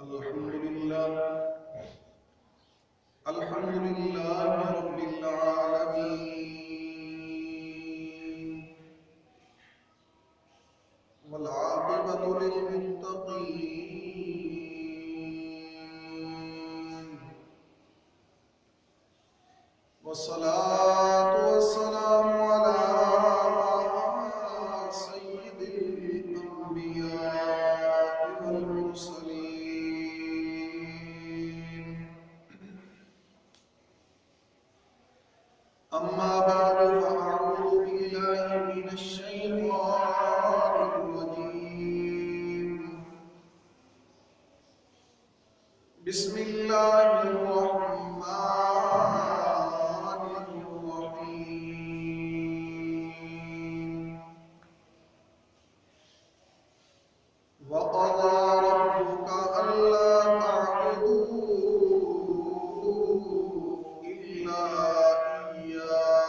الحمد لله رب العالمين والعاقبة للمتقين والصلاة والسلام على سيد الأنبياء والمرسلين أما بعد فأعوذ بالله من الشيطان الرجيم بسم الله الرحمن الرحيم وقضى ربك ألا تعبدوا إلا إياه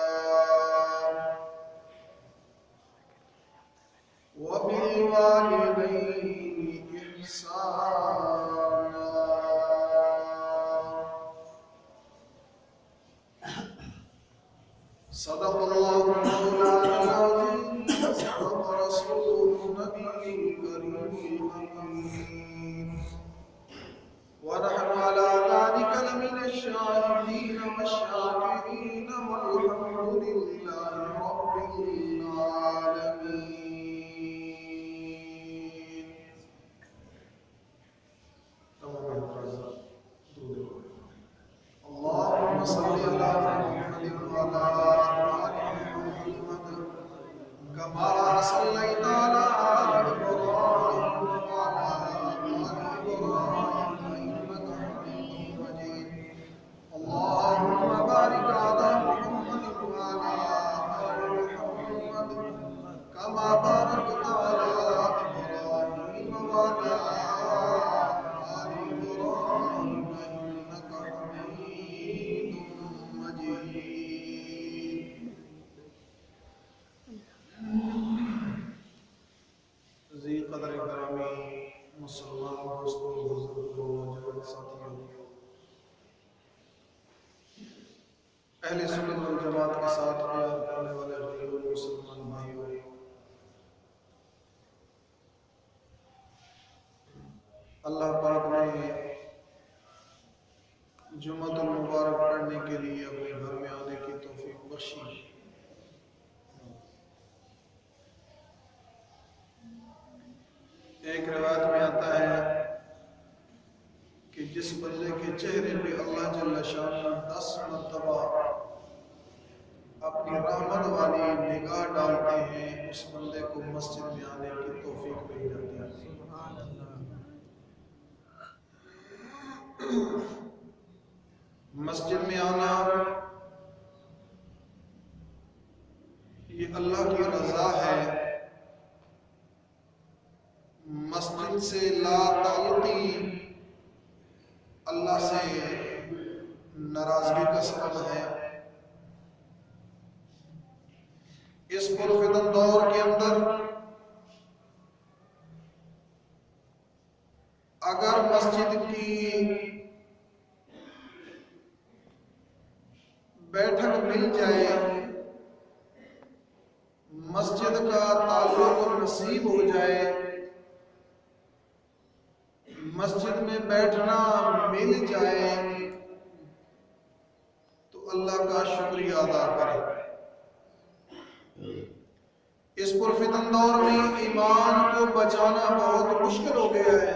وبالوالدين إحسانا صدق الله مولانا العظيم وصدق رسوله النبي الكريم الأمين ونحن على ذلك لمن الشاهدين والشاكرين والحمد لله رب العالمين. اللهم صل على محمد وعلى آل محمد كما صليت على إبراهيم وعلى آل إبراهيم إنك حميد مجيد. اللهم بارك على محمد وعلى آل محمد كما باركت على إبراهيم وعلى آل إبراهيم إنك حميد مجيد. ذی قدر گرامی مسلمان دوستوں، بزرگوں، نوجوان ساتھیوں، اہل سنت والجماعت کے ساتھ پیار کرنے والے غیر مسلمان بھائیوں، اللہ پاک نے جمعۃ المبارک پڑھنے کے لیے اپنے گھر میں آنے کی توفیق بخشی. ایک روایت میں آتا ہے کہ جس بندے کے چہرے پہ اللہ جل شانہ 10 مرتبہ اپنی رحمت والی نگاہ ڈالتے ہیں، اس بندے کو مسجد میں آنے کی توفیق مل جاتی ہے. مسجد میں آنا یہ اللہ کی رضا ہے. مسجد سے لا تعلقی اللہ سے ناراضگی کا سبب ہے. اس پرفتن دور کے اندر اگر مسجد کی بیٹھک مل جائے، مسجد کا تعلق نصیب ہو جائے، مسجد میں بیٹھنا مل جائے تو اللہ کا شکریہ ادا کرے. اس پرفتن دور میں ایمان کو بچانا بہت مشکل ہو گیا ہے.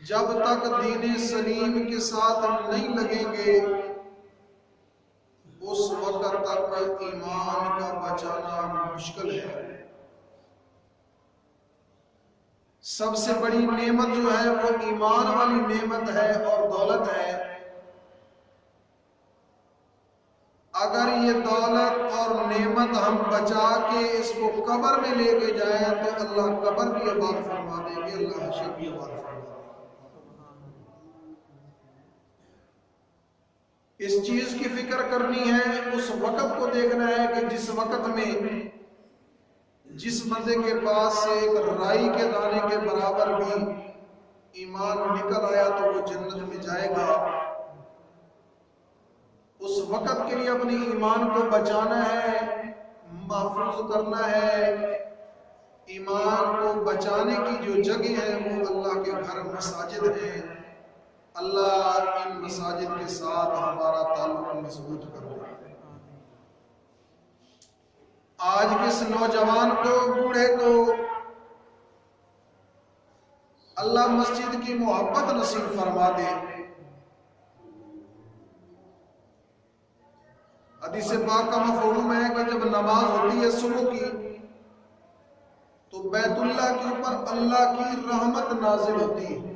جب تک دین سلیم کے ساتھ نہیں لگیں گے اس وقت تک ایمان کا بچانا مشکل ہے. سب سے بڑی نعمت جو ہے وہ ایمان والی نعمت ہے اور دولت ہے. اگر یہ دولت اور نعمت ہم بچا کے اس کو قبر میں لے کے جائیں تو اللہ قبر بھی آباد فرما دیں گے، اللہ حشر بھی آباد فرما دیں گے. اس چیز کی فکر کرنی ہے، اس وقت کو دیکھنا ہے کہ جس وقت میں جس بندے کے پاس سے ایک رائی کے دانے کے برابر بھی ایمان نکل آیا تو وہ جنت میں جائے گا۔ اس وقت کے لیے اپنی ایمان کو بچانا ہے، محفوظ کرنا ہے۔ ایمان کو بچانے کی جو جگہ ہے وہ اللہ کے گھر مساجد ہیں۔ اللہ ان مساجد کے ساتھ ہمارا تعلق مضبوط کر دے۔ آج کس نوجوان کو، بوڑھے کو اللہ مسجد کی محبت نصیب فرما دے۔ حدیث پاک کا مفہوم ہے کہ جب نماز ہوتی ہے صبح کی تو بیت اللہ کے اوپر اللہ کی رحمت نازل ہوتی ہے۔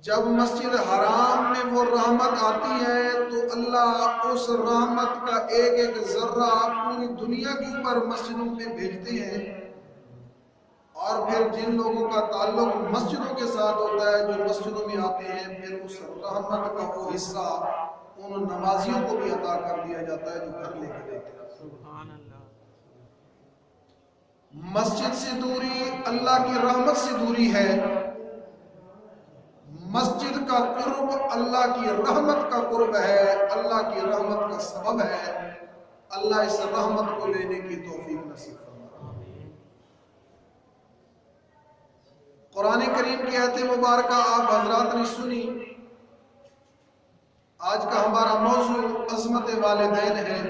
جب مسجد حرام میں وہ رحمت آتی ہے تو اللہ اس رحمت کا ایک ایک ذرہ پوری دنیا کے اوپر مسجدوں پہ بھیجتے ہیں، اور پھر جن لوگوں کا تعلق مسجدوں کے ساتھ ہوتا ہے، جو مسجدوں میں آتے ہیں، پھر اس رحمت کا وہ حصہ ان نمازیوں کو بھی عطا کر دیا جاتا ہے جو گھر لے کے جاتے ہیں۔ سبحان اللہ۔ مسجد سے دوری اللہ کی رحمت سے دوری ہے۔ مسجد کا قرب اللہ کی رحمت کا قرب ہے، اللہ کی رحمت کا سبب ہے۔ اللہ اس رحمت کو لینے کی توفیق نصیب فرمائے۔ قرآن کریم کی آیت مبارکہ آپ حضرات نے سنی۔ آج کا ہمارا موضوع عظمت والدین ہے۔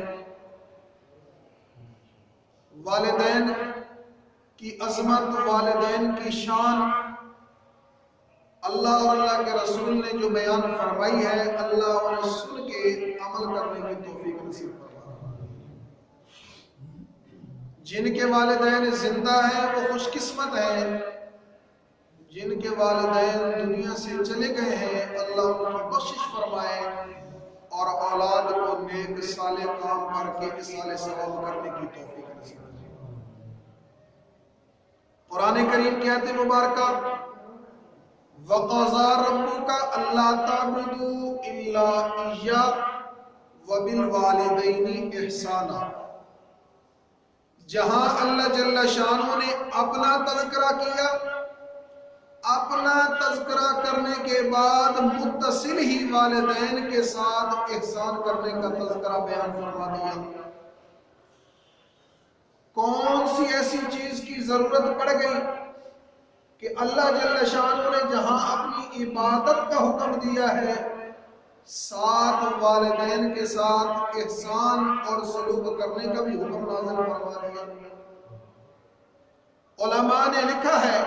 والدین کی عظمت، والدین کی شان اللہ اور اللہ کے رسول نے جو بیان فرمائی ہے، اللہ انہیں سن کے عمل کرنے کی توفیق نصیب فرمائے۔ جن کے والدین زندہ ہیں وہ خوش قسمت ہیں، جن کے والدین دنیا سے چلے گئے ہیں اللہ ان کی بخشش فرمائے اور اولاد کو نیک صالح کام کر کے اصالہ ثواب کرنے کی توفیق نصیب فرمائے۔ قرآن کریم کی آیت مبارکہ وَقَضَىٰ رَبُّكَ أَلَّا تَعْبُدُوا إِلَّا إِيَّاهُ وَبِالْوَالِدَيْنِ إِحْسَانًا، جہاں اللہ جل شانہ نے اپنا تذکرہ کیا، اپنا تذکرہ کرنے کے بعد متصل ہی والدین کے ساتھ احسان کرنے کا تذکرہ بیان فرما دیا۔ کون سی ایسی چیز کی ضرورت پڑ گئی کہ اللہ جل شانہ نے جہاں اپنی عبادت کا حکم دیا ہے، ساتھ والدین کے ساتھ احسان اور سلوک کرنے کا بھی حکم نازل فرما دیا۔ علماء نے لکھا ہے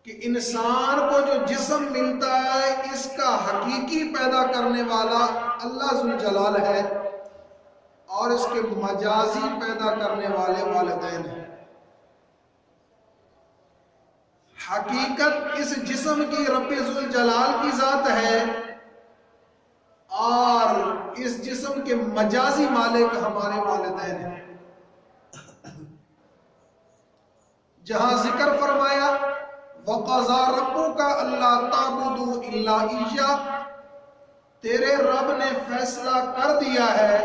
کہ انسان کو جو جسم ملتا ہے اس کا حقیقی پیدا کرنے والا اللہ ذوالجلال ہے، اور اس کے مجازی پیدا کرنے والے والدین ہیں۔ حقیقت اس جسم کی رب ذوالجلال کی ذات ہے، اور اس جسم کے مجازی مالک ہمارے والدین ہیں۔ جہاں ذکر فرمایا وَقَضَىٰ رَبُّكَ أَلَّا تَعْبُدُوا إِلَّا إِيَّاهُ، تیرے رب نے فیصلہ کر دیا ہے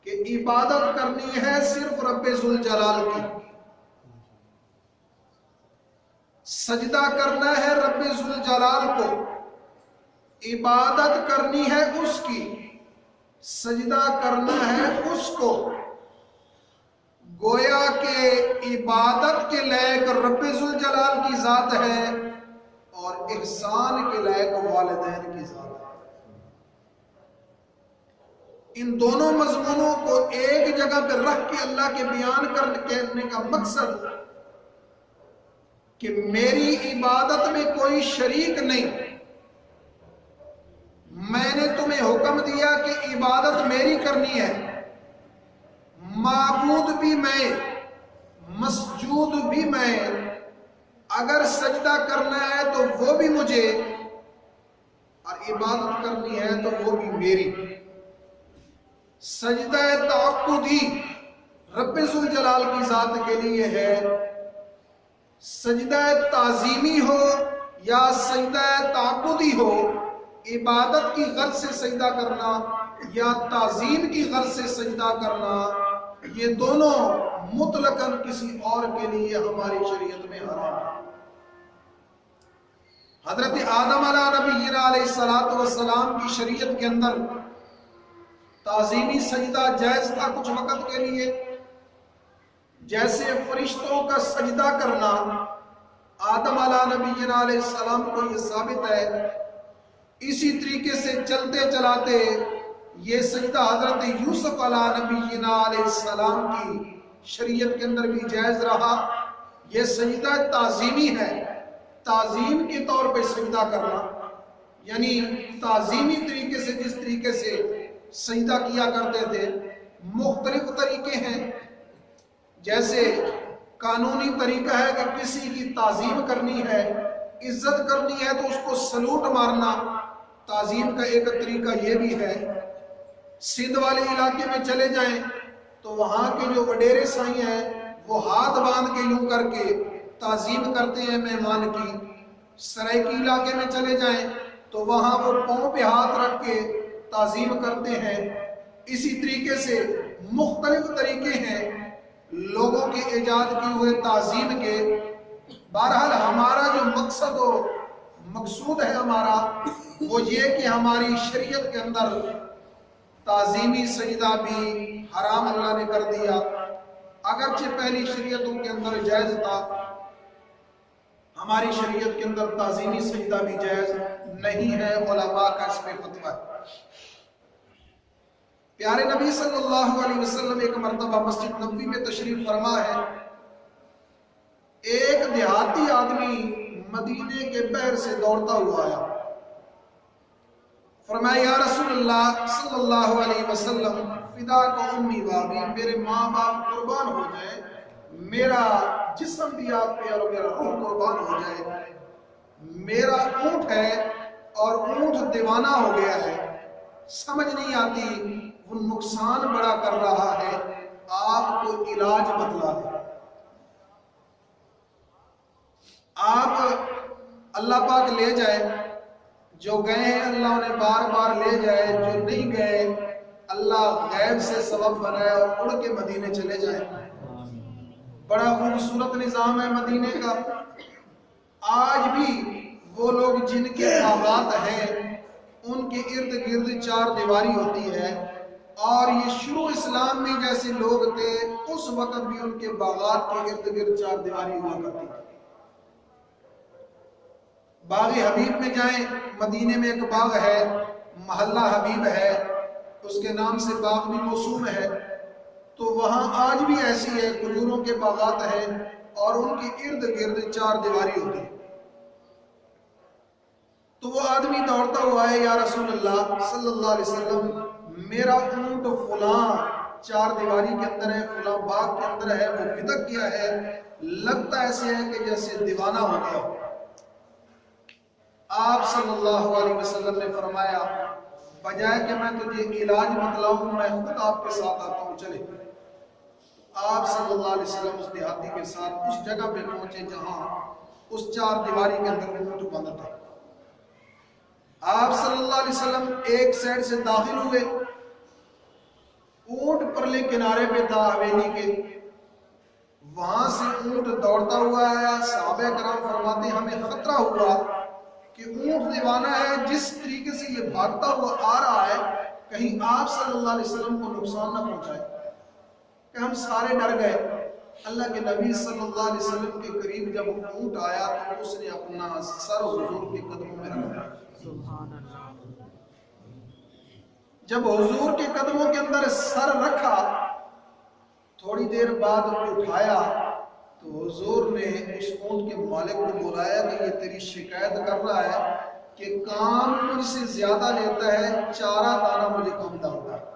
کہ عبادت کرنی ہے صرف رب ذوالجلال کی، سجدہ کرنا ہے رب ذوالجلال کو، عبادت کرنی ہے اس کی، سجدہ کرنا ہے اس کو۔ گویا کہ عبادت کے لائق رب ذوالجلال کی ذات ہے اور احسان کے لائق والدین کی ذات ہے۔ ان دونوں مضمونوں کو ایک جگہ پہ رکھ کے اللہ کے بیان کرنے کا مقصد کہ میری عبادت میں کوئی شریک نہیں، میں نے تمہیں حکم دیا کہ عبادت میری کرنی ہے، معبود بھی میں، مسجود بھی میں، اگر سجدہ کرنا ہے تو وہ بھی مجھے، اور عبادت کرنی ہے تو وہ بھی میری۔ سجدہ تعبدی رب ذوالجلال کی ذات کے لیے ہے، سجدہ تعظیمی ہو یا سجدہ تعبدی ہو، عبادت کی غرض سے سجدہ کرنا یا تعظیم کی غرض سے سجدہ کرنا، یہ دونوں مطلقاً کسی اور کے لیے ہماری شریعت میں حرام ہے۔ حضرت آدم علیہ نبینا علیہ السلام کی شریعت کے اندر تعظیمی سجدہ جائز تھا کچھ وقت کے لیے، جیسے فرشتوں کا سجدہ کرنا آدم علیہ نبینا علیہ السلام کو یہ ثابت ہے، اسی طریقے سے چلتے چلاتے یہ سجدہ حضرت یوسف علیہ نبینا علیہ السلام کی شریعت کے اندر بھی جائز رہا۔ یہ سجدہ تعظیمی ہے، تعظیم کے طور پہ سجدہ کرنا، یعنی تعظیمی طریقے سے جس طریقے سے سجدہ کیا کرتے تھے مختلف طریقے ہیں۔ جیسے قانونی طریقہ ہے کہ کسی کی تعظیم کرنی ہے، عزت کرنی ہے تو اس کو سلوٹ مارنا، تعظیم کا ایک طریقہ یہ بھی ہے۔ سندھ والے علاقے میں چلے جائیں تو وہاں کے جو وڈیرے سائیں ہیں وہ ہاتھ باندھ کے یوں کر کے تعظیم کرتے ہیں مہمان کی۔ سرائکی علاقے میں چلے جائیں تو وہاں وہ پاؤں پہ ہاتھ رکھ کے تعظیم کرتے ہیں۔ اسی طریقے سے مختلف طریقے ہیں لوگوں کے ایجاد کیے ہوئے تعظیم کے۔ بہرحال ہمارا جو مقصد و مقصود ہے ہمارا وہ یہ کہ ہماری شریعت کے اندر تعظیمی سجدہ بھی حرام اللہ نے کر دیا، اگرچہ پہلی شریعتوں کے اندر جائز تھا، ہماری شریعت کے اندر تعظیمی سجدہ بھی جائز نہیں ہے، علماء کا اس پہ فتویٰ ہے۔ پیارے نبی صلی اللہ علیہ وسلم ایک مرتبہ مسجد نبوی میں تشریف فرما ہے، ایک دیہاتی آدمی مدینے کے بحر سے دوڑتا ہوا آیا، فرمایا یا رسول اللہ صلی اللہ علیہ وسلم فدا کو امی بابی، میرے ماں باپ قربان ہو جائے، میرا جسم بھی آپ پہ اور میرا روح قربان ہو جائے، میرا اونٹ ہے اور اونٹ دیوانہ ہو گیا ہے، سمجھ نہیں آتی، وہ نقصان بڑا کر رہا ہے، آپ کو علاج بتلا دیں۔ آپ اللہ پاک لے جائے، جو گئے ہیں اللہ انہیں بار بار لے جائے، جو نہیں گئے اللہ غیب سے سبب بنائے اور اڑ کے مدینے چلے جائیں۔ بڑا خوبصورت نظام ہے مدینے کا۔ آج بھی وہ لوگ جن کے باغات ہیں ان کے ارد گرد چار دیواری ہوتی ہے، اور یہ شروع اسلام میں جیسے لوگ تھے اس وقت بھی ان کے باغات کے ارد گرد چار دیواری ہوا کرتی تھی۔ باغ حبیب میں جائیں، مدینے میں ایک باغ ہے، محلہ حبیب ہے، اس کے نام سے باغ بھی موسوم ہے، تو وہاں آج بھی ایسی ہے، کھجوروں کے باغات ہیں اور ان کے ارد گرد چار دیواری ہوتی ہے۔ تو وہ آدمی دوڑتا ہوا ہے، یا رسول اللہ صلی اللہ علیہ وسلم میرا اونٹ فلاں چار دیواری کے اندر ہے، فلاں باغ کے اندر ہے، وہ بدک گیا ہے، لگتا ایسے ہے کہ جیسے دیوانہ ہو گیا ہو۔ آپ صلی اللہ علیہ وسلم نے فرمایا بجائے کہ میں تجھے علاج بتلاؤں میں خود آپ کے ساتھ آتا ہوں، چلے۔ آپ صلی اللہ علیہ وسلم اس دیہاتی کے ساتھ اس جگہ پہ پہنچے جہاں اس چار دیواری کے اندر اونٹ بند تھا۔ آپ صلی اللہ علیہ وسلم ایک سائڈ سے داخل ہوئے، اونٹ پرلے کنارے پہ تھا حویلی کے، وہاں سے اونٹ دوڑتا ہوا آیا۔ صحابہ کرام فرماتے ہیں ہمیں خطرہ ہوا کہ اونٹ دیوانہ ہے، جس طریقے سے یہ بھاگتا ہوا آ رہا ہے کہیں آپ صلی اللہ علیہ وسلم کو نقصان نہ پہنچائے، کہ ہم سارے ڈر گئے۔ اللہ کے نبی صلی اللہ علیہ وسلم کے قریب جب اونٹ آیا تو اس نے اپنا سر حضور کے قدموں میں رکھا۔ جب حضور کے قدموں کے اندر سر رکھا، تھوڑی دیر بعد اٹھایا تو حضور نے اس اونٹ کے مالک کو بلایا کہ یہ تیری شکایت کر رہا ہے کہ کام مجھ سے زیادہ لیتا ہے، چارہ دانہ مجھے کم ڈالتا ہے۔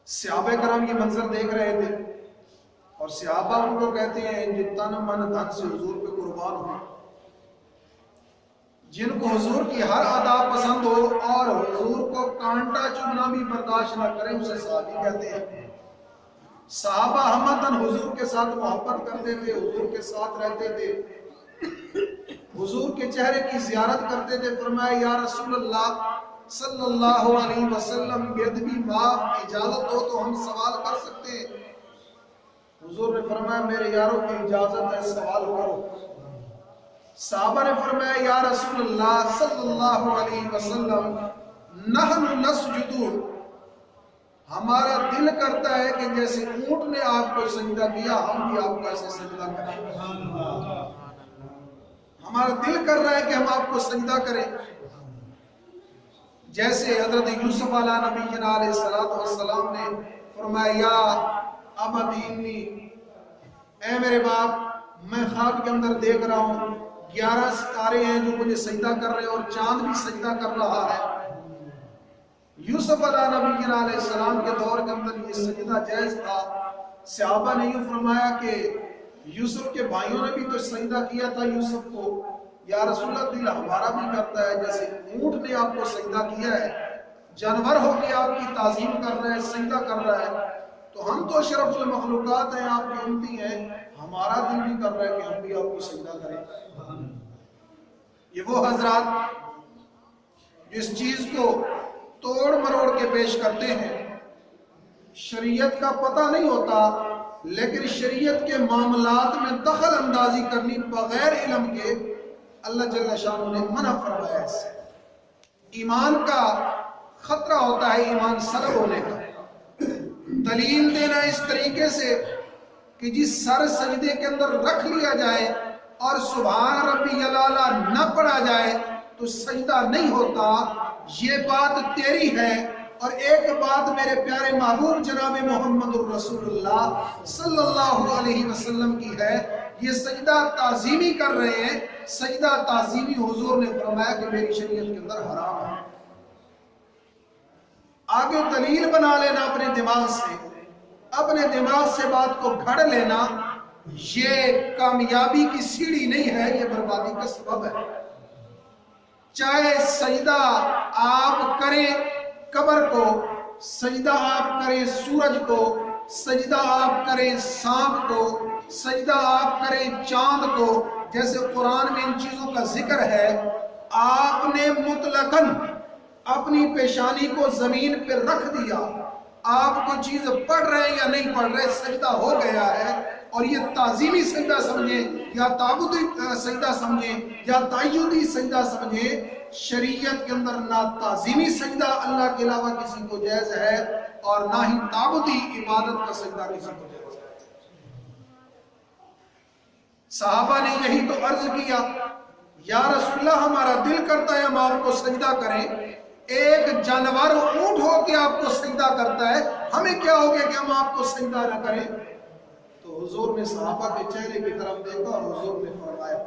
صحابہ کرام یہ منظر دیکھ رہے تھے، اور صحابہ ان کو کہتے ہیں جو تن من دھن سے حضور پہ قربان ہو، جن کو حضور کی ہر ادا پسند ہو اور حضور کو کانٹا چبھنا بھی برداشت نہ کرے، اسے صحابی کہتے ہیں۔ صحابہ ہمدن حضور کے ساتھ محبت کرتے تھے، حضور کے ساتھ رہتے تھے، حضور کے چہرے کی زیارت کرتے تھے۔ فرمایا یا رسول اللہ صلی اللہ علیہ وسلم بے معاف اجازت ہو تو ہم سوال کر سکتے ہیں؟ حضور نے فرمایا میرے یاروں کی اجازت ہے، سوال کرو۔ صحابہ نے فرمایا یا رسول اللہ صلی اللہ علیہ وسلم نحن نسجد، ہمارا دل کرتا ہے کہ جیسے اونٹ نے آپ کو سجدہ کیا ہم بھی آپ کو ایسے سجدہ کریں۔ ہمارا دل کر رہا ہے کہ ہم آپ کو سجدہ کریں، جیسے حضرت یوسف علیہ نبی علیہ السلام نے فرمایا یا ابدینی، اے میرے باپ میں خواب کے اندر دیکھ رہا ہوں 11 ستارے ہیں جو مجھے سجدہ کر رہے ہیں اور چاند بھی سجدہ کر رہا ہے۔ یوسف علیہ نبی علیہ السلام کے دور کے اندر یہ سجدہ جائز تھا۔ صحابہ نے یہ فرمایا کہ یوسف کے بھائیوں نے بھی تو سجدہ کیا تھا یوسف کو، یا رسول اللہ دل ہمارا بھی کرتا ہے جیسے اونٹ نے آپ کو سجدہ کیا ہے، جانور ہو کے آپ کی تعظیم کر رہا ہے، سجدہ کر رہا ہے، تو ہم تو اشرف المخلوقات ہیں، آپ کی امتی ہیں، ہمارا دل بھی کر رہا ہے کہ ہم بھی آپ کو سجدہ کریں۔ یہ وہ حضرات جس چیز کو توڑ مروڑ کے پیش کرتے ہیں، شریعت کا پتہ نہیں ہوتا لیکن شریعت کے معاملات میں دخل اندازی کرنی بغیر علم کے اللہ جل شانہ نے منع فرمایا ہے۔ ایمان کا خطرہ ہوتا ہے، ایمان سلب ہونے کا۔ دلیل دینا اس طریقے سے کہ جس سر سجدے کے اندر رکھ لیا جائے اور سبحان ربی الاعلیٰ نہ پڑھا جائے تو سجدہ نہیں ہوتا، یہ بات تیری ہے۔ اور ایک بات میرے پیارے محبوب جناب محمد الرسول اللہ صلی اللہ علیہ وسلم کی ہے، یہ سجدہ تعظیمی کر رہے ہیں، سجدہ تعظیمی حضور نے فرمایا کہ میری شریعت کے اندر حرام ہے۔ آگے دلیل بنا لینا اپنے دماغ سے، اپنے دماغ سے بات کو گھڑ لینا، یہ کامیابی کی سیڑھی نہیں ہے، یہ بربادی کا سبب ہے۔ چاہے سجدہ آپ کریں قبر کو، سجدہ آپ کریں سورج کو، سجدہ آپ کریں سانپ کو، سجدہ آپ کریں چاند کو، جیسے قرآن میں ان چیزوں کا ذکر ہے، آپ نے مطلقاً اپنی پیشانی کو زمین پہ رکھ دیا، آپ کو چیز پڑھ رہے یا نہیں پڑھ رہے، سجدہ ہو گیا ہے، اور یہ تعظیمی سجدہ سمجھیں یا تعبدی سجدہ سمجھیں یا تعیدی سجدہ سمجھیں، شریعت کے اندر نہ تعظیمی سجدہ اللہ کے علاوہ کسی کو جائز ہے اور نہ ہی تعبدی عبادت کا سجدہ کسی کو جائز ہے۔ صحابہ نے یہی تو عرض کیا یا رسول اللہ ہمارا دل کرتا ہے ہم آپ کو سجدہ کریں، ایک جانور اونٹ ہو کے آپ کو سجدہ کرتا ہے، ہمیں کیا ہو گیا کہ ہم آپ کو سجدہ نہ کریں؟ تو حضور نے صحابہ کے چہرے کی طرف دیکھا اور حضور نے فرمایا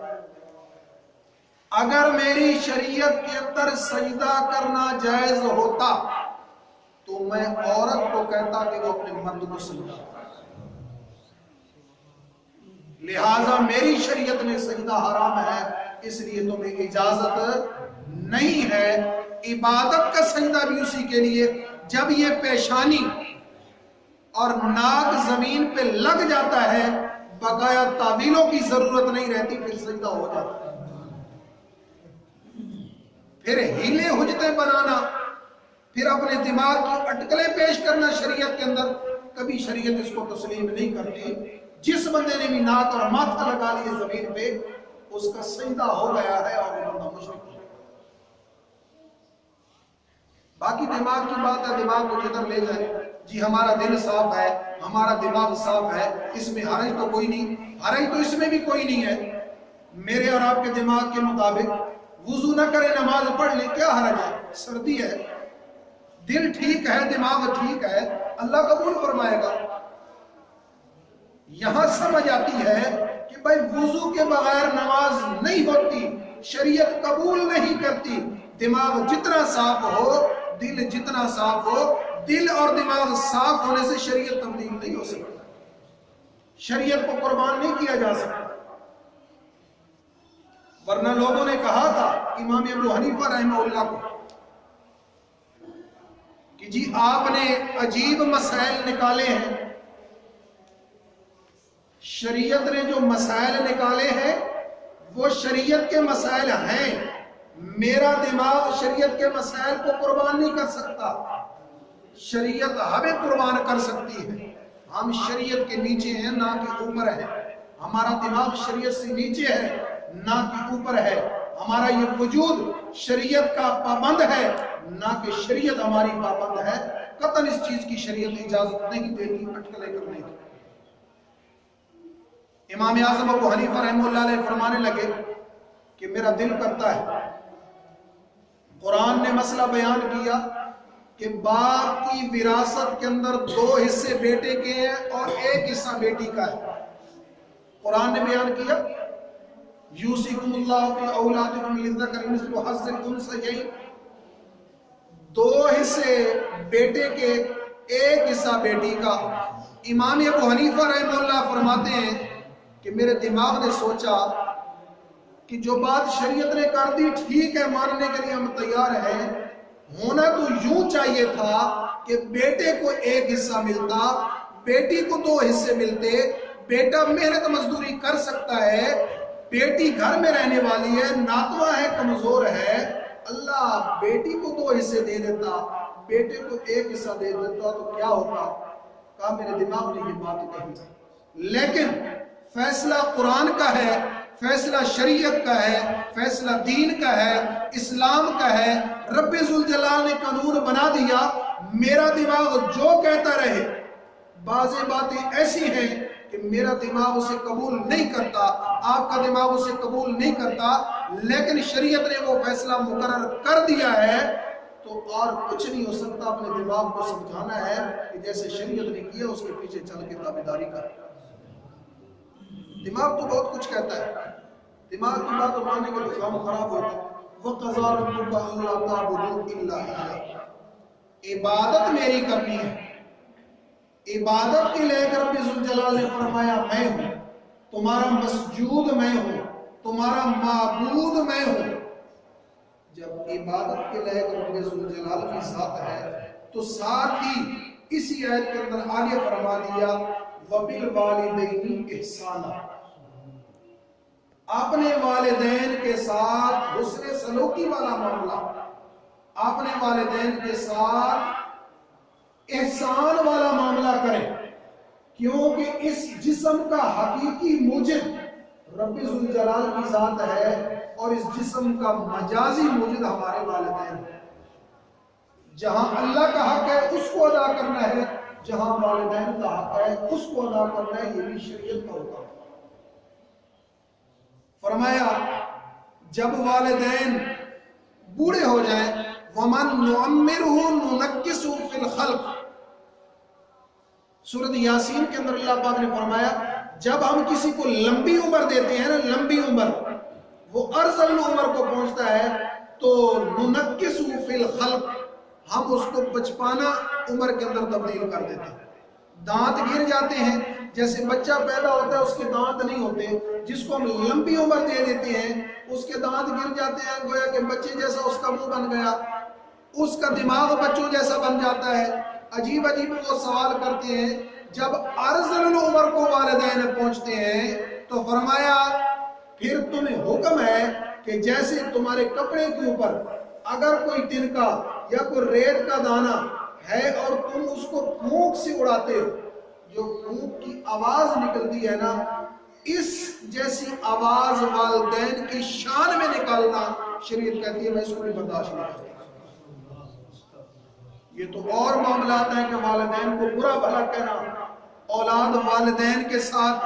اگر میری شریعت کے اندر سجدہ کرنا جائز ہوتا تو میں عورت کو کہتا کہ وہ اپنے مرد کو سجدہ کرے، لہذا میری شریعت میں سجدہ حرام ہے، اس لیے تمہیں اجازت نہیں ہے۔ عبادت کا سجدہ بھی اسی کے لیے جب یہ پیشانی اور ناک زمین پہ لگ جاتا ہے، بقایا تعویلوں کی ضرورت نہیں رہتی، پھر سجدہ ہو جاتا ہے۔ پھر ہیلے حجتیں بنانا، پھر اپنے دماغ کی اٹکلیں پیش کرنا شریعت کے اندر، کبھی شریعت اس کو تسلیم نہیں کرتی۔ جس بندے نے بھی ناک اور ماتھا لگا لیے زمین پہ، اس کا سجدہ ہو گیا ہے اور وہ بندہ مشرک ہے۔ باقی دماغ کی بات ہے، دماغ کو جدھر لے جائے، جی ہمارا دل صاف ہے، ہمارا دماغ صاف ہے، اس میں حرج تو کوئی نہیں، حرج تو اس میں بھی کوئی نہیں ہے۔ میرے اور آپ کے دماغ کے مطابق وضو نہ کرے نماز پڑھ لے، کیا حرج ہے؟ سردی ہے، دل ٹھیک ہے، دماغ ٹھیک ہے، اللہ قبول فرمائے گا۔ یہاں سمجھ آتی ہے کہ بھائی وضو کے بغیر نماز نہیں ہوتی، شریعت قبول نہیں کرتی۔ دماغ جتنا صاف ہو، دل جتنا صاف ہو، دل اور دماغ صاف ہونے سے شریعت تبدیل نہیں ہو سکتی، شریعت کو قربان نہیں کیا جا سکتا۔ ورنہ لوگوں نے کہا تھا امام ابو حنیفہ رحمہ اللہ کو کہ جی آپ نے عجیب مسائل نکالے ہیں، شریعت نے جو مسائل نکالے ہیں وہ شریعت کے مسائل ہیں، میرا دماغ شریعت کے مسائل کو قربان نہیں کر سکتا، شریعت ہمیں قربان کر سکتی ہے۔ ہم شریعت کے نیچے ہیں نہ کہ اوپر ہے، ہمارا دماغ شریعت سے نیچے ہے نہ کہ اوپر ہے، ہمارا یہ وجود شریعت کا پابند ہے نہ کہ شریعت ہماری پابند ہے۔ قطعاً اس چیز کی شریعت اجازت نہیں دیتی اٹکلے کرنے کی۔ امام اعظم ابو حنیفہ رحمہ اللہ علیہ فرمانے لگے کہ میرا دل کرتا ہے، قرآن نے مسئلہ بیان کیا کہ باپ کی وراثت کے اندر 2 حصے بیٹے کے ہیں اور 1 حصہ بیٹی کا ہے۔ قرآن نے بیان کیا یوصیکم اللہ فی اولادکم للذکر مثل حظ الانثیین، 2 حصے بیٹے کے 1 حصہ بیٹی کا۔ امام ابو حنیفہ رحمہ اللہ فرماتے ہیں کہ میرے دماغ نے سوچا کہ جو بات شریعت نے کر دی ٹھیک ہے، ماننے کے لیے ہم تیار ہیں، ہونا تو یوں چاہیے تھا کہ بیٹے کو 1 حصہ ملتا، بیٹی کو 2 حصے ملتے۔ بیٹا محنت مزدوری کر سکتا ہے، بیٹی گھر میں رہنے والی ہے، ناتواں ہے، کمزور ہے، اللہ بیٹی کو 2 حصے دے دیتا، بیٹے کو 1 حصہ دے دیتا تو کیا ہوتا؟ کہا میرے دماغ نے یہ بات کہی، لیکن فیصلہ قرآن کا ہے، فیصلہ شریعت کا ہے، فیصلہ دین کا ہے، اسلام کا ہے، رب ذوالجلال نے قانون بنا دیا، میرا دماغ جو کہتا رہے۔ بعض باتیں ایسی ہیں کہ میرا دماغ اسے قبول نہیں کرتا، آپ کا دماغ اسے قبول نہیں کرتا، لیکن شریعت نے وہ فیصلہ مقرر کر دیا ہے تو اور کچھ نہیں ہو سکتا۔ اپنے دماغ کو سمجھانا ہے کہ جیسے شریعت نے کیا اس کے پیچھے چل کے تابعداری کر۔ دماغ تو بہت کچھ کہتا ہے، دماغ کی بات ماننے کے لیے کام خراب ہوتا ہے۔ وَقَضَىٰ رَبُّكَ أَلَّا تَعْبُدُوا إِلَّا إِيَّاهُ، عبادت میری کرنی ہے۔ عبادت کے لے کر رب ذوالجلال نے فرمایا میں ہوں، تمہارا مسجود میں ہوں، تمہارا معبود میں ہوں۔ جب عبادت کے لے کر رب ذوالجلال کی ذات ہے تو ساتھ ہی اسی آیت کے اندر آگے فرما دیا وَبِالْوَالِدَيْنِ إِحْسَانًا، اپنے والدین کے ساتھ حسن سلوکی والا معاملہ، اپنے والدین کے ساتھ احسان والا معاملہ کریں، کیونکہ اس جسم کا حقیقی موجد رب ذوالجلال کی ذات ہے اور اس جسم کا مجازی موجد ہمارے والدین ہیں۔ جہاں اللہ کا حق ہے اس کو ادا کرنا ہے، جہاں والدین کا حق ہے اس کو ادا کرنا ہے، یہ بھی شریعت کا حکم ہے۔ فرمایا جب والدین بوڑھے ہو جائیں وَمَن نُعَمِّرْهُ نُنَكِّسُهُ فِي الْخَلْقِ، سورۃ یاسین کے اندر اللہ پاک نے فرمایا جب ہم کسی کو لمبی عمر دیتے ہیں نا، لمبی عمر، وہ ارذل عمر کو پہنچتا ہے تو نُنَكِّسُهُ فِي الْخَلْقِ، ہم اس کو بچپانہ عمر کے اندر تبدیل کر دیتے ہیں۔ دانت گر جاتے ہیں، جیسے بچہ پیدا ہوتا ہے اس کے دانت نہیں ہوتے، جس کو ہم لمبی عمر دے دیتے ہیں اس کے دانت گر جاتے ہیں، گویا کہ بچے جیسا اس کا منہ بن گیا، اس کا دماغ بچوں جیسا بن جاتا ہے۔ عجیب عجیب وہ سوال کرتے ہیں۔ جب ارذل العمر کو والدین پہنچتے ہیں تو فرمایا پھر تمہیں حکم ہے کہ جیسے تمہارے کپڑے کے اوپر اگر کوئی تنکا یا کوئی ریت کا دانہ ہے اور تم اس کو پھونک سے اڑاتے ہو، جو پھونک کی آواز نکلتی ہے نا، اس جیسی آواز والدین کی شان میں نکالنا شریعت کہتی ہے میں اس کو بھی برداشت نہیں کرتا۔ یہ تو اور معاملات ہیں کہ والدین کو برا بھلا کہنا، اولاد والدین کے ساتھ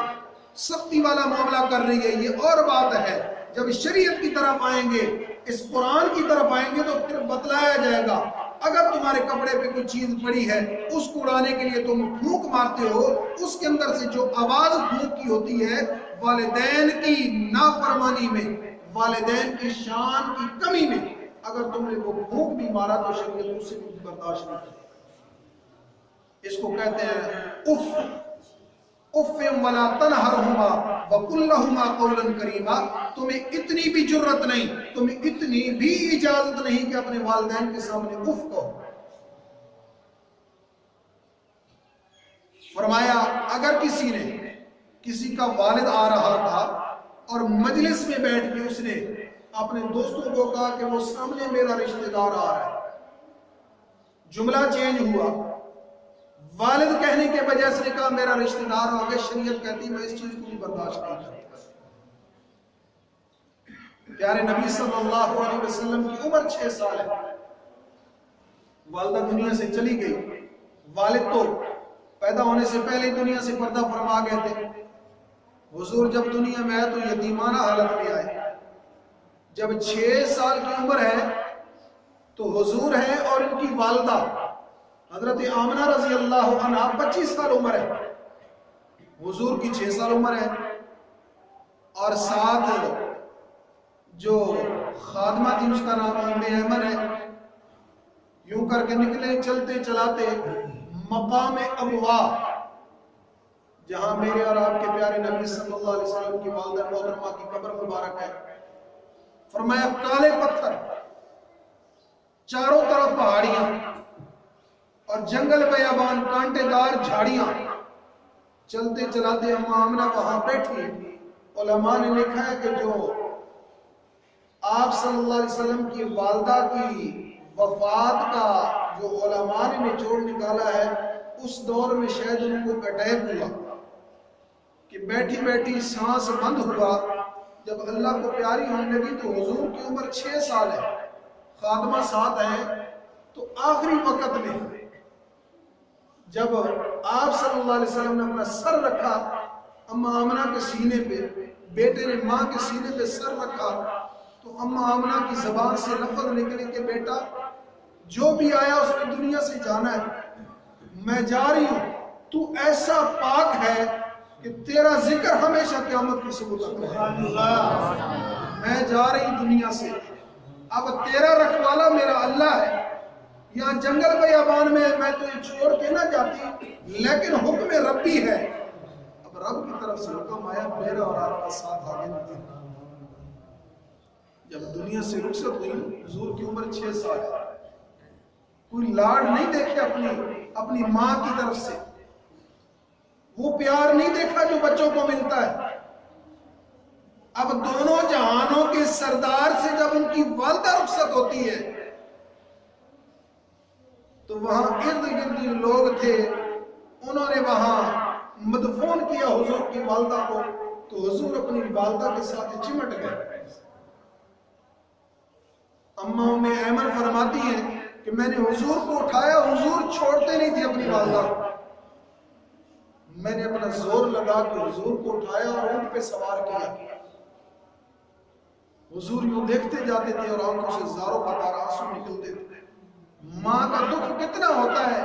سختی والا معاملہ کر رہی ہے، یہ اور بات ہے۔ جب شریعت کی طرف آئیں گے، اس قرآن کی طرف آئیں گے تو پھر بتلایا جائے گا اگر تمہارے کپڑے پہ کوئی چیز پڑی ہے اس کو اڑانے کے لیے تم پھونک مارتے ہو، اس کے اندر سے جو آواز پھونک کی ہوتی ہے والدین کی نافرمانی میں، والدین کی شان کی کمی میں، اگر تم نے وہ پھونک بھی مارا تو شریعت اس سے بھی برداشت نہیں کرتی۔ اس کو کہتے ہیں اف اف ولا تنہرہما وقل لہما قولا کریما، تمہیں اتنی بھی جرت نہیں، تمہیں اتنی بھی اجازت نہیں کہ اپنے والدین کے سامنے اف کہو۔ فرمایا اگر کسی کا والد آ رہا تھا اور مجلس میں بیٹھ کے اس نے اپنے دوستوں کو کہا کہ وہ سامنے میرا رشتہ دار آ رہا ہے. جملہ چینج ہوا. والد کہنے کے بجائے اس نے کہا میرا رشتہ دار آ گیا. شریعت کہتی میں اس چیز کو بھی برداشت نہیں کرتا. پیارے نبی صلی اللہ علیہ وسلم کی عمر 6 سال ہے. والدہ دنیا سے چلی گئی. والد تو پیدا ہونے سے پہلے دنیا سے پردہ فرما گئے تھے. حضور جب دنیا میں آئے تو یتیمانہ حالت میں آئے. جب 6 سال کی عمر ہے تو حضور ہیں اور ان کی والدہ حضرت آمنہ رضی اللہ عنہ 25 سال عمر ہے. حضور کی 6 سال عمر ہے. اور ساتھ جو خادمہ تھی اس کا نام ام ایمن ہے. یوں کر کے نکلے چلتے چلاتے مقام ابوا جہاں میرے اور آپ کے پیارے نبی صلی اللہ علیہ وسلم کی والدہ محترمہ کی قبر مبارک ہے. فرمایا کالے پتھر، چاروں طرف پہاڑیاں اور جنگل بیابان کانٹے دار جھاڑیاں. چلتے چلاتے اماں آمنہ وہاں بیٹھی. علماء نے لکھا ہے کہ جو آپ صلی اللہ علیہ وسلم کی والدہ کی وفات کا جو علماء نے نچوڑ نکالا ہے اس دور میں شاید ان کو اٹیک ہوا کہ بیٹھی بیٹھی سانس بند ہوا. جب اللہ کو پیاری ہونے لگی تو حضور کی عمر 6 سال ہے، خادمہ ساتھ ہیں. تو آخری وقت میں جب آپ صلی اللہ علیہ وسلم نے اپنا سر رکھا اماں آمنہ کے سینے پہ، بیٹے نے ماں کے سینے پہ سر رکھا تو اماں آمنہ کی زبان سے لفظ نکلے کہ بیٹا جو بھی آیا اس نے دنیا سے جانا ہے، میں جا رہی ہوں. تو ایسا پاک ہے کہ تیرا ذکر ہمیشہ قیامت کی صبح تک رہے. میں جا رہی دنیا سے، اب تیرا رکھوالا میرا اللہ ہے. یہاں جنگل بیابان میں میں تجھے چھوڑ کے نہ جاتی، لیکن حکم ربی ہے. اب رب کی طرف سے حکم آیا میرا اور آپ کا ساتھ آگے نہ دینا. جب دنیا سے رخصت ہوئی حضور کی عمر 6 سال ہے. کوئی لاڈ نہیں دیکھے اپنی ماں کی طرف سے، وہ پیار نہیں دیکھا جو بچوں کو ملتا ہے. اب دونوں جہانوں کے سردار سے جب ان کی والدہ رخصت ہوتی ہے تو وہاں ارد گرد لوگ تھے، انہوں نے وہاں مدفون کیا حضور کی والدہ کو. تو حضور اپنی والدہ کے ساتھ چمٹ گئے. اماں ام ایمن فرماتی ہیں کہ میں نے حضور کو اٹھایا، حضور چھوڑتے نہیں تھے اپنی والدہ کو. میں نے اپنا زور لگا کہ حضور کو اٹھایا اور اونٹ پہ سوار کیا. حضور یوں دیکھتے جاتے تھے اور آنکھوں سے زاروں قطار آنسو نکلتے تھے. ماں کا دکھ کتنا ہوتا ہے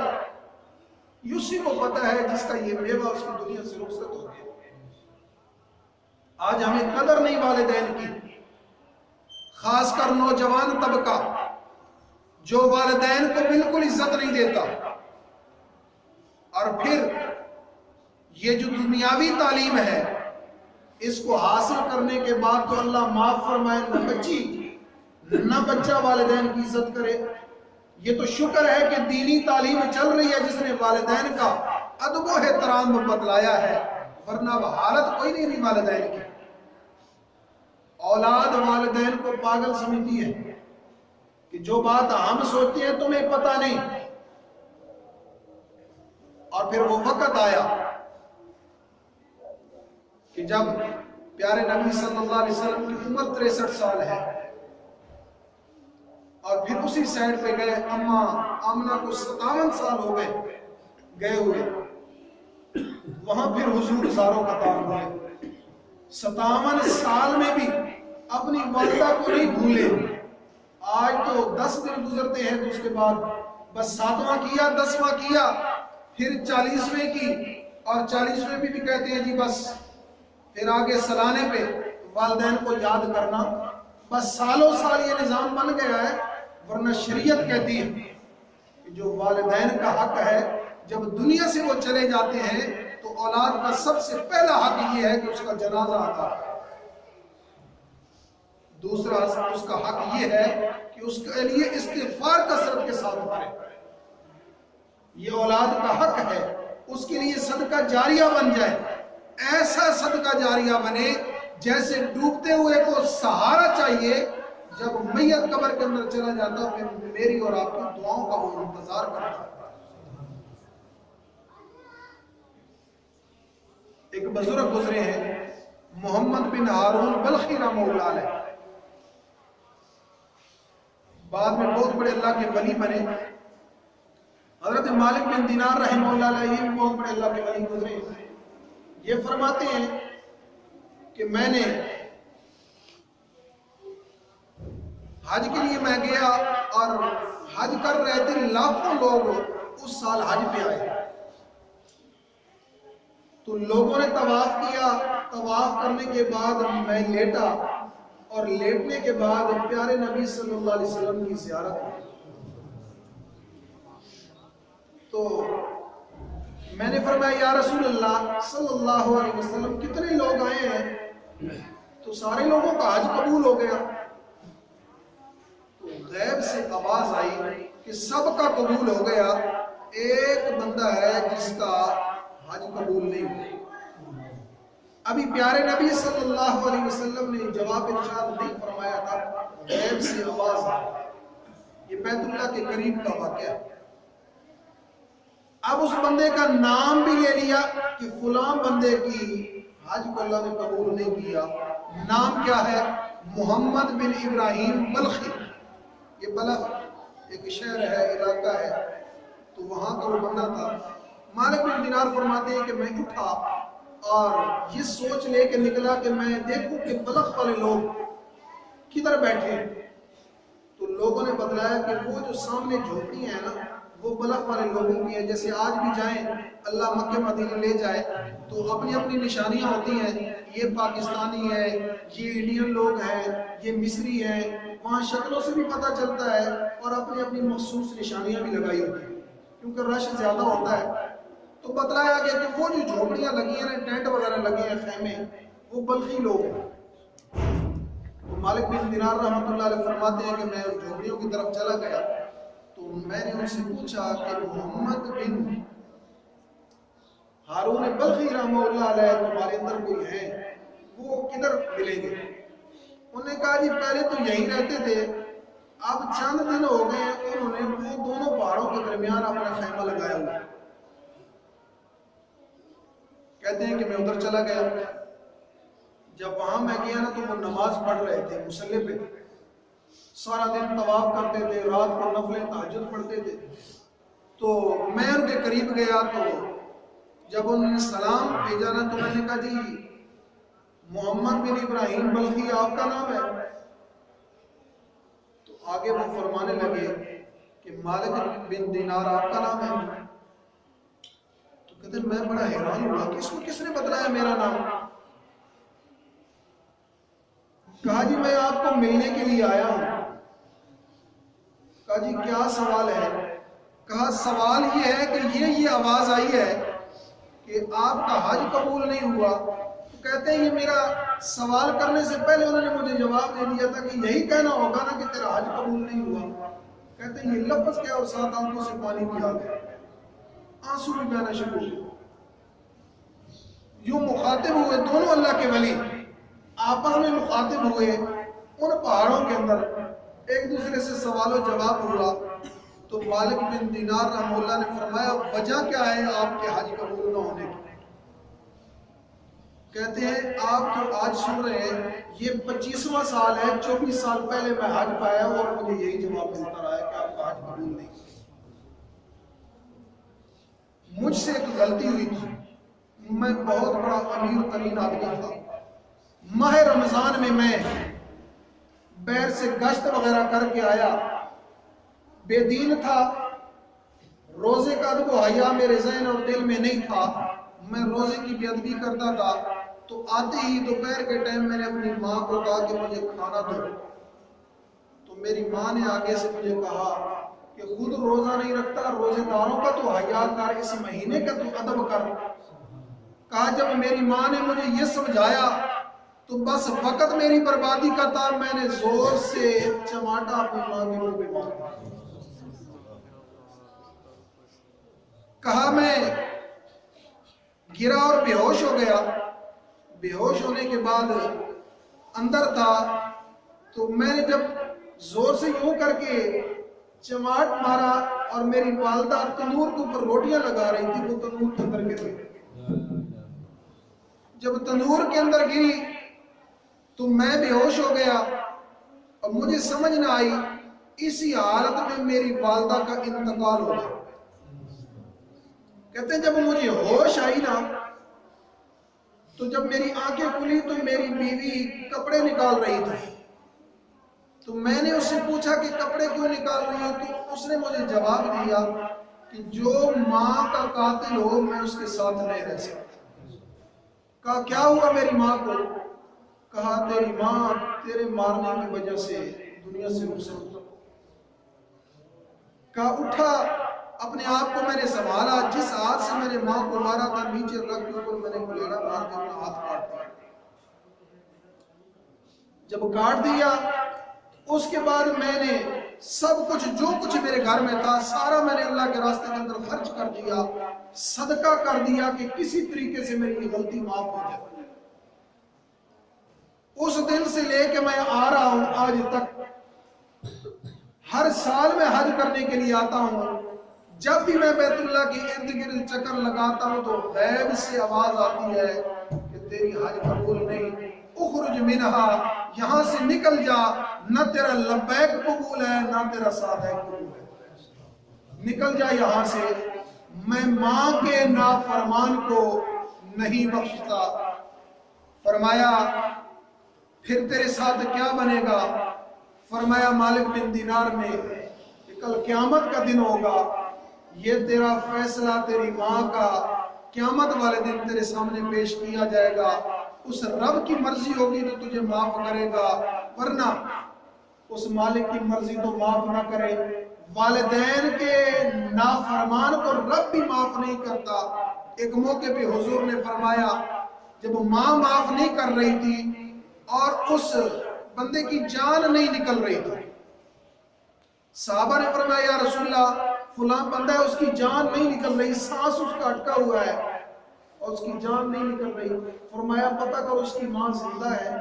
یہ اسی کو پتا ہے جس کا یہ بیوہ اس کی دنیا سے رخصت ہو گیا. آج ہمیں قدر نہیں والدین کی، خاص کر نوجوان طبقہ جو والدین کو بالکل عزت نہیں دیتا. اور پھر یہ جو دنیاوی تعلیم ہے اس کو حاصل کرنے کے بعد تو اللہ معاف فرمائے نہ بچی نہ بچہ والدین کی عزت کرے. یہ تو شکر ہے کہ دینی تعلیم چل رہی ہے جس نے والدین کا ادب و احترام بتلایا ہے، ورنہ وہ حالت کوئی نہیں رہی والدین کی. اولاد والدین کو پاگل سمجھتی ہے کہ جو بات ہم سوچتے ہیں تمہیں پتہ نہیں. اور پھر وہ وقت آیا کہ جب پیارے نبی صلی اللہ علیہ وسلم کی عمر 63 سال ہے اور پھر اسی سائڈ پہ گئے اماں آمنہ کو 57 سال ہو گئے ہوئے. وہاں پھر حضور زاروں قطار ہوئے. 57 سال میں بھی اپنی والدہ کو نہیں بھولے. آج تو 10 دن گزرتے ہیں تو اس کے بعد بس 7واں کیا 10واں کیا پھر 40ویں کی اور 40ویں بھی کہتے ہیں جی بس پھر آگے سلانے پہ والدین کو یاد کرنا. بس سالوں سال یہ نظام بن گیا ہے، ورنہ شریعت کہتی ہے کہ جو والدین کا حق ہے جب دنیا سے وہ چلے جاتے ہیں تو اولاد کا سب سے پہلا حق یہ ہے کہ اس کا جنازہ ادا کرے. دوسرا اس کا حق یہ ہے کہ اس کے لیے استغفار کثرت کے ساتھ کرے. یہ اولاد کا حق ہے، اس کے لیے صدقہ جاریہ بن جائے. ایسا صدقہ جاریہ بنے جیسے ڈوبتے ہوئے کو سہارا چاہیے جب میت قبر کے اندر چلا جاتا پھر میری اور آپ کی دعاؤں کا وہ انتظار کرتا. ایک بزرگ گزرے ہیں محمد بن ہارون بلخی رحمہ اللہ علیہ، بعد میں بہت بڑے اللہ کے ولی بنے. حضرت مالک بن دینار رحمہ اللہ علیہ یہ بہت بڑے اللہ کے ولی گزرے ہیں. یہ فرماتے ہیں کہ میں نے حج کے لیے میں گیا اور حج کر رہے تھے، لاکھوں لوگ اس سال حج پہ آئے. تو لوگوں نے طواف کیا، طواف کرنے کے بعد میں لیٹا اور لیٹنے کے بعد پیارے نبی صلی اللہ علیہ وسلم کی زیارت کی. تو میں نے فرمایا یا رسول اللہ صلی اللہ علیہ وسلم کتنے لوگ آئے ہیں؟ تو سارے لوگوں کا حج قبول ہو گیا. تو غیب سے آواز آئی کہ سب کا قبول ہو گیا، ایک بندہ ہے جس کا حج قبول نہیں ہوا. ابھی پیارے نبی صلی اللہ علیہ وسلم نے جواب ارشاد نہیں فرمایا تھا، غیب سے آواز آئی. یہ بیت اللہ کے قریب کا واقعہ ہے. اب اس بندے کا نام بھی لے لیا کہ فلاں بندے کی حج کو اللہ نے قبول نہیں کیا. نام کیا ہے؟ محمد بن ابراہیم بلخی. یہ بلخ ایک شہر ہے، علاقہ ہے، تو وہاں کا وہ بندہ تھا. مالک بن دینار فرماتے ہیں کہ میں اٹھا اور یہ سوچ لے کے نکلا کہ میں دیکھوں کہ بلخ والے لوگ کدھر بیٹھے ہیں. تو لوگوں نے بتلایا کہ وہ جو سامنے جھوپڑیاں ہیں نا وہ بلخ والے لوگوں کی ہیں. جیسے آج بھی جائیں اللہ مکہ مدینہ لے جائے تو اپنی اپنی نشانیاں ہوتی ہیں، یہ پاکستانی ہے، یہ انڈین لوگ ہیں، یہ مصری ہیں. وہاں شکلوں سے بھی پتہ چلتا ہے اور اپنی اپنی مخصوص نشانیاں بھی لگائی ہوتی ہیں کیونکہ رش زیادہ ہوتا ہے. تو بتلایا گیا کہ وہ جو جھوپڑیاں لگی ہیں، ٹینٹ وغیرہ لگے ہیں، خیمے، وہ بلخی لوگ ہیں. تو مالک بن دینار رحمۃ اللہ علیہ فرماتے ہیں کہ میں ان جھوپڑیوں کی طرف چلا گیا تو میں نے ان سے پوچھا کہ محمد بن ہارون بلخی رحمہ اللہ علیہ تمہارے اندر کوئی ہے، وہ کدھر ملیں گے؟ انہوں نے کہا جی پہلے تو یہیں رہتے تھے، اب چند دن ہو گئے ہیں انہوں نے وہ دونوں پہاڑوں کے درمیان اپنا خیمہ لگایا ہوا. کہتے ہیں کہ میں ادھر چلا گیا. جب وہاں میں گیا نا تو وہ نماز پڑھ رہے تھے مصلی پہ، سارا دن طواف کرتے تھے، رات کو نفلیں تہجد پڑھتے تھے. تو میں ان کے قریب گیا تو جب انہوں نے سلام بھیجا نا تو میں نے کہا جی محمد بن ابراہیم بلخی آپ کا نام ہے؟ تو آگے وہ فرمانے لگے کہ مالک بن دینار آپ کا نام ہے. تو کہتے ہیں میں بڑا حیران ہوا کہ اس کو کس نے بتلایا میرا نام؟ کہا جی میں آپ کو ملنے کے لیے آیا ہوں. کہا جی کیا سوال ہے؟ کہا سوال یہ ہے کہ یہ آواز آئی ہے کہ آپ کا حج قبول نہیں ہوا. تو کہتے ہیں یہ میرا سوال کرنے سے پہلے انہوں نے مجھے جواب دے دیا تھا کہ یہی کہنا ہوگا نا کہ تیرا حج قبول نہیں ہوا. کہتے ہیں یہ لفظ کیا اور ساتھ آنکھوں سے پانی بھی آ گیا، آنسو بھی بہنا شروع ہو. یوں مخاطب ہوئے دونوں اللہ کے ولی، آپس میں مخاطب ہوئے ان پہاڑوں کے اندر، ایک دوسرے سے سوال و جواب ہوا. تو مالک بن دینار رحمہ اللہ نے فرمایا وجہ کیا ہے آپ کے حج قبول نہ ہونے کی؟ کہتے ہیں آپ جو آج سن رہے ہیں یہ 25واں سال ہے، 24 سال پہلے میں حج پایا اور مجھے یہی جواب ملتا رہا ہے کہ آپ کا حج قبول نہیں. مجھ سے ایک غلطی ہوئی تھی، میں بہت بڑا امیر ترین آدمی تھا. ماہ رمضان میں بیر سے گشت وغیرہ کر کے آیا، بے دین تھا، روزے کا ادب و حیا میرے ذہن اور دل میں نہیں تھا. میں روزے کی بے ادبی کرتا تھا. تو آتے ہی دوپہر کے ٹائم میں نے اپنی ماں کو کہا کہ مجھے کھانا دو. تو میری ماں نے آگے سے مجھے کہا کہ خود روزہ نہیں رکھتا، روزے داروں کا تو حیا کر، اس مہینے کا تو ادب کر. کہا جب میری ماں نے مجھے یہ سمجھایا تو بس وقت میری بربادی کا تھا، میں نے زور سے چماٹا اپنی ماں کے منہ پہ مارا. کہا میں گرا اور بے ہوش ہو گیا. بے ہوش ہونے کے بعد اندر تھا تو میں نے جب زور سے یوں کر کے چماٹ مارا اور میری والدہ تنور کے اوپر روٹیاں لگا رہی تھی، وہ تنور کے اندر گر گئی۔ جب تنور کے اندر گری تو میں بے ہوش ہو گیا اور مجھے سمجھ نہ آئی، اسی حالت میں میری والدہ کا انتقال ہو گیا۔ کہتے ہیں جب مجھے ہوش آئی نا تو جب میری آنکھیں کھلی تو میری بیوی کپڑے نکال رہی تھی، تو میں نے اس سے پوچھا کہ کپڑے کیوں نکال رہی ہو؟ تو اس نے مجھے جواب دیا کہ جو ماں کا قاتل ہو میں اس کے ساتھ نہیں رہ سکتا۔ کہا کیا ہوا میری ماں کو؟ کہا تیری ماں تیرے مارنے کی وجہ سے دنیا سے رخصت۔ کہا اٹھا، اپنے آپ کو میں نے سنبھالا، جس ہاتھ سے میں نے ماں کو مارا تھا نیچے رکھ کے اوپر میں نے کلیڑا مار کے اپنا ہاتھ کاٹ دیا۔ جب کاٹ دیا اس کے بعد میں نے سب کچھ جو کچھ میرے گھر میں تھا سارا میں نے اللہ کے راستے کے اندر خرچ کر دیا، صدقہ کر دیا کہ کسی طریقے سے میری غلطی معاف ہو جائے۔ اس دن سے لے کے میں آ رہا ہوں آج تک، ہر سال میں حج کرنے کے لیے آتا ہوں، جب بھی میں بیت اللہ کے ارد گرد چکر لگاتا ہوں تو غیب سے آواز آتی ہے کہ تیری حج قبول نہیں، اخرج منہا، یہاں سے نکل جا، نہ تیرا لبیک قبول ہے نہ تیرا سعدیک قبول ہے، نکل جا یہاں سے، میں ماں کے نافرمان کو نہیں بخشتا۔ فرمایا پھر تیرے ساتھ کیا بنے گا؟ فرمایا مالک بن دینار نے کہ کل قیامت کا دن ہوگا، یہ تیرا فیصلہ تیری ماں کا قیامت والے دن تیرے سامنے پیش کیا جائے گا، اس رب کی مرضی ہوگی تو تجھے معاف کرے گا، ورنہ اس مالک کی مرضی تو معاف نہ کرے۔ والدین کے نافرمان کو رب بھی معاف نہیں کرتا۔ ایک موقع پہ حضور نے فرمایا جب ماں معاف نہیں کر رہی تھی اور اس بندے کی جان نہیں نکل رہی تھی، صحابہ نے فرمایا یا رسول اللہ فلاں بندہ ہے، اس کی جان نہیں نکل رہی، سانس اس کا اٹکا ہوا ہے اور اس کی جان نہیں نکل رہی۔ فرمایا پتہ کرو اس کی ماں زندہ ہے؟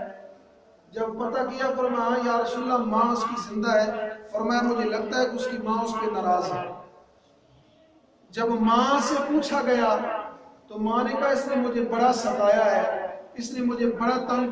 جب پتہ کیا فرمایا یا رسول اللہ ماں اس کی زندہ ہے۔ فرمایا مجھے لگتا ہے کہ اس کی ماں اس پہ ناراض ہے۔ جب ماں سے پوچھا گیا تو ماں نے کہا اس نے مجھے بڑا ستایا ہے، اس نے مجھے بڑا تنگ کیا۔